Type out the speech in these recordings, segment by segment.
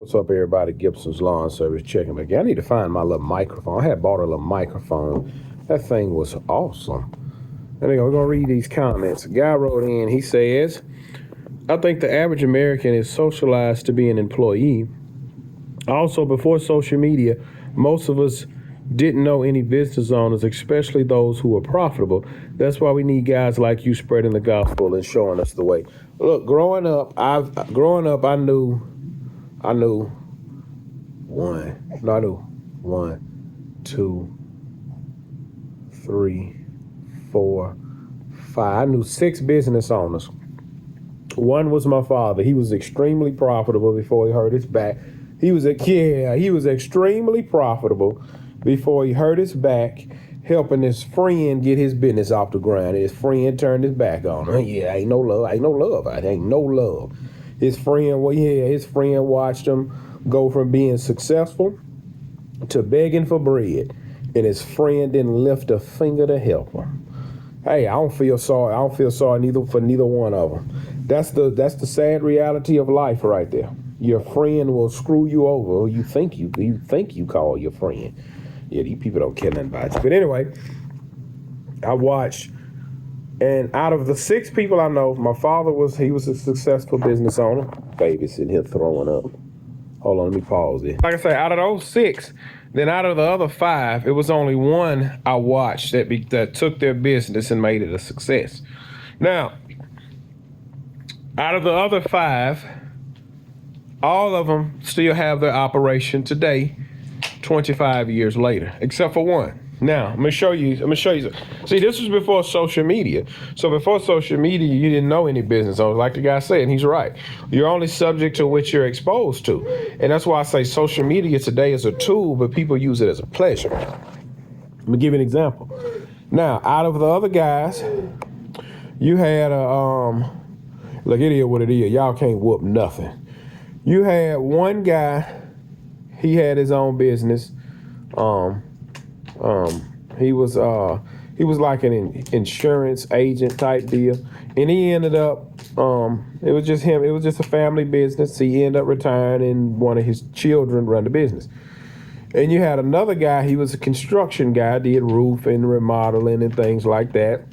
What's up, everybody? Gibson's Lawn Service checking back. I need to find my little microphone. I had bought a little microphone. That thing was awesome. Anyway, we're going to read these comments. A guy wrote in, he says, I think the average American is socialized to be an employee. Also, before social media, most of us didn't know any business owners, especially those who were profitable. That's why we need guys like you spreading the gospel and showing us the way. Look, growing up, I knew one. No, I knew 1, 2, 3, 4, 5. I knew 6 business owners. One was my father. He was extremely profitable before he hurt his back. He was extremely profitable before he hurt his back, helping his friend get his business off the ground. His friend turned his back on him. Yeah, ain't no love. His friend watched him go from being successful to begging for bread, and his friend didn't lift a finger to help him. Hey, I don't feel sorry. For neither one of them. That's the sad reality of life right there. Your friend will screw you over. You think you call your friend. Yeah, these people don't care nothing about you. But anyway, I watched, and out of the 6 people I know, my father was a successful business owner. Baby sitting here throwing up. Hold on, let me pause it. Like I say, out of those 6, then out of the other 5, it was only one I watched that took their business and made it a success. Now, out of the other 5, all of them still have their operation today, 25 years later, except for one. Now, I'm gonna show you. See, this was before social media. So before social media, you didn't know any business owners. Like the guy said, and he's right. You're only subject to what you're exposed to. And that's why I say social media today is a tool, but people use it as a pleasure. Let me give you an example. Now, out of the other guys, you had look, it is what it is. Y'all can't whoop nothing. You had one guy, he had his own business. He was like an insurance agent type deal, and he ended up it was just him. It was just a family business. He ended up retiring, and one of his children run the business. And you had another guy. He was a construction guy, did roofing, remodeling, and things like that.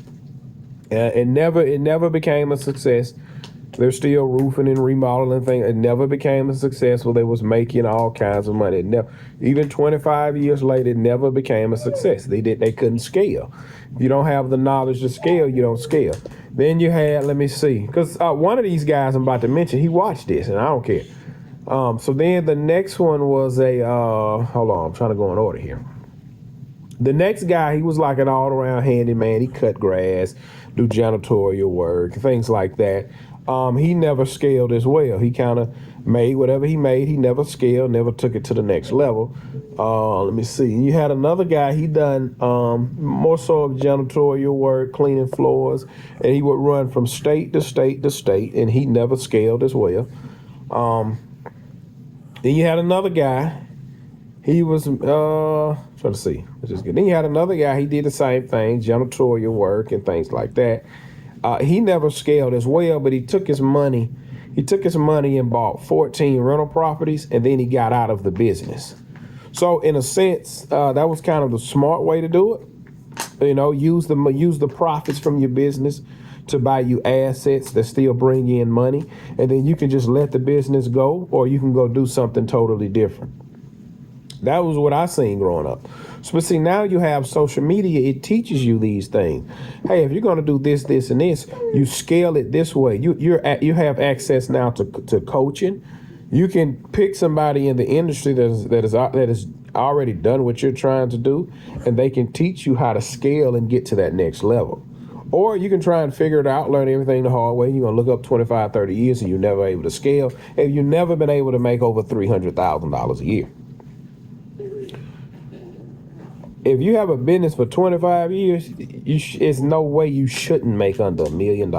It never became a success. They're still roofing and remodeling things. It never became a successful. They was making all kinds of money. Even 25 years later, it never became a success. They couldn't scale. If you don't have the knowledge to scale, you don't scale. Then you had, let me see, because one of these guys I'm about to mention, he watched this, and I don't care. So then the next one was hold on, I'm trying to go in order here. The next guy, he was like an all-around handyman. He cut grass, do janitorial work, things like that. He never scaled as well. He kind of made whatever he made. He never scaled, never took it to the next level. Let me see. You had another guy, he done more so of janitorial work, cleaning floors, and he would run from state to state to state, and he never scaled as well. Then you had another guy, he was, trying to see. Then you had another guy, he did the same thing, janitorial work and things like that. He never scaled as well, but he took his money and bought 14 rental properties, and then he got out of the business. So in a sense, that was kind of the smart way to do it. You know, use the profits from your business to buy you assets that still bring in money, and then you can just let the business go, or you can go do something totally different. That was what I seen growing up. But see, now you have social media. It teaches you these things. Hey, if you're going to do this, this, and this, you scale it this way. You have access now to coaching. You can pick somebody in the industry that is already done what you're trying to do, and they can teach you how to scale and get to that next level. Or you can try and figure it out, learn everything the hard way. You're going to look up 25, 30 years, and you're never able to scale, and you've never been able to make over $300,000 a year. If you have a business for 25 years, it's no way you shouldn't make under $1 million.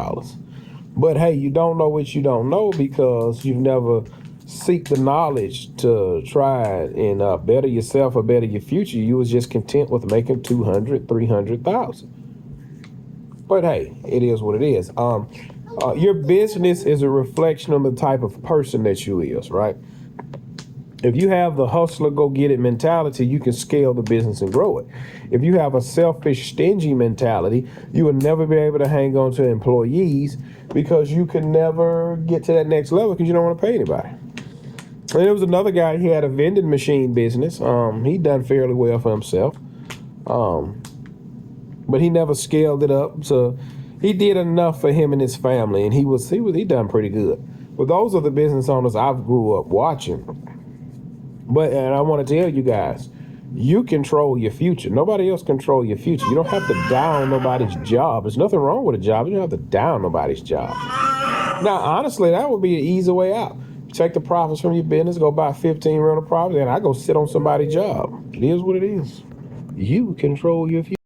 But hey, you don't know what you don't know because you've never seek the knowledge to try and better yourself or better your future. You was just content with making 200, 300,000. But hey, it is what it is. Your business is a reflection of the type of person that you is, right? If you have the hustler go get it mentality, you can scale the business and grow it. If you have a selfish, stingy mentality, you will never be able to hang on to employees because you can never get to that next level because you don't want to pay anybody. And there was another guy, he had a vending machine business. He done fairly well for himself. But he never scaled it up. So he did enough for him and his family, and he done pretty good. But those are the business owners I've grew up watching. And I want to tell you guys, you control your future. Nobody else control your future. You don't have to down nobody's job. There's nothing wrong with a job. You don't have to down nobody's job. Now, honestly, that would be an easy way out. Take the profits from your business, go buy 15 rental properties, and I go sit on somebody's job. It is what it is. You control your future.